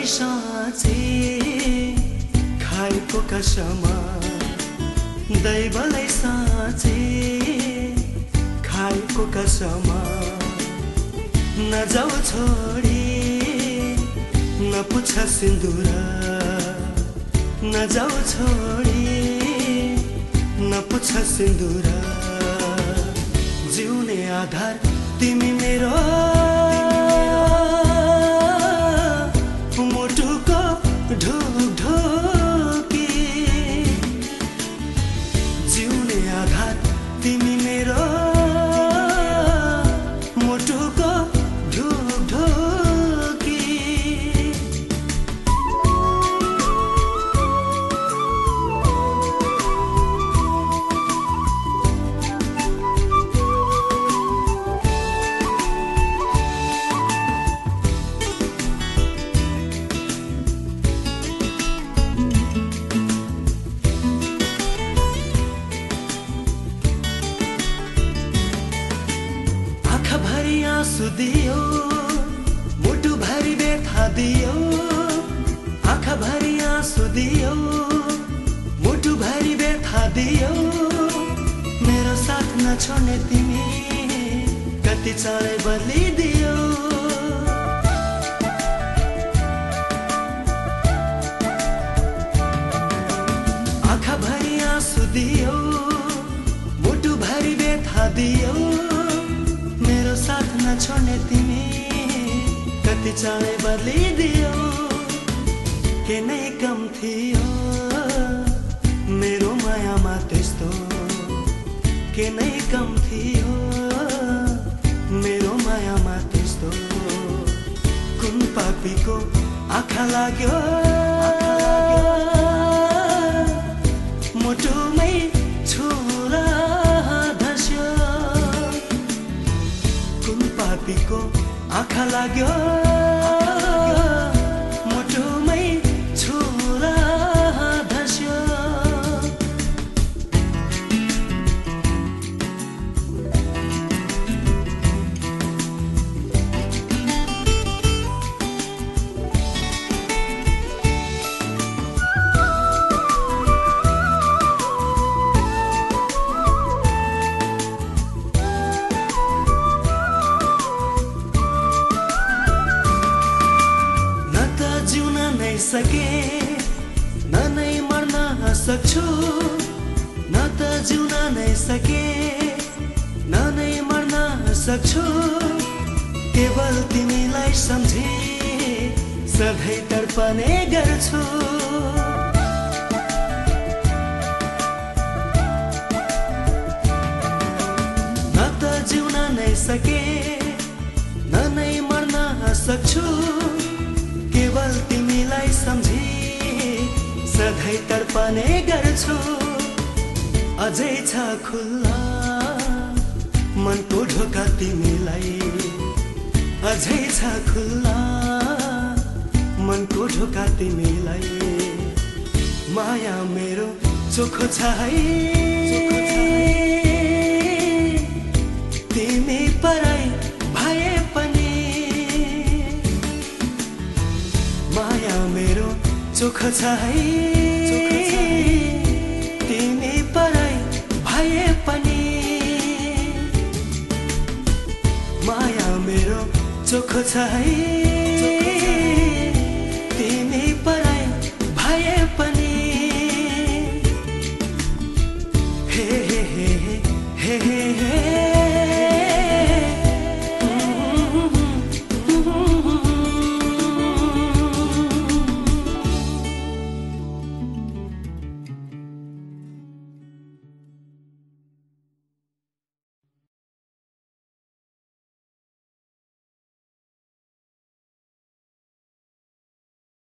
साँचे खाएको कसम दैवलाई साँचे खाएको कसम नजाऊ छोडी नपुछ सिन्दुर नजाऊ छोडी नपुछ सिन्दुर जिउने आधार तिमी मेरो मुटुको ढोकी जिउने आधार तिमी मेरो मुटुको ढोकी भरी आँसु दियो मुटु भरी व्यथा दियो आँखा भरी आँसु दियो मुटु भरी व्यथा दियो मेरो साथ नछोड्ने तिमी कति चाँडै बदलिदियो आँखा भरी आँसु दियो मुटु भरी व्यथा दियो मेरो साथ नछोड्ने तिमी कति चाँडै बदलिदियो के नै कम थियो मेरो मायामा त्यस्तो के नै कम थियो मेरो मायामा त्यस्तो कुन पापीको आँखा लाग्यो मुटुमै छुरा पापीको आँखा लाग्यो मुटुमै छुरा धस्यो सके न नै मर्न सक्छु न त जिउन नै सके न नै मर्न सक्छु केवल तिमीलाई सम्झे सधैँ तडपने गर्छु न त जिउन नै सके न नै मर्न सक्छु केवल तिमीलाई सम्झे सधैँ तडपने गर्छु अझै छ खुल्ला मनको ढोका तिमीलाई अझै छ खुल्ला मनको ढोका तिमीलाई माया मेरो चोखो छ है तिमी पराई भए पनि माया मेरो चोखो छ है तिमी पराई भए पनि माया मेरो चोखो छ है तिमी पराई भए पनि हे हे हे हे हे हे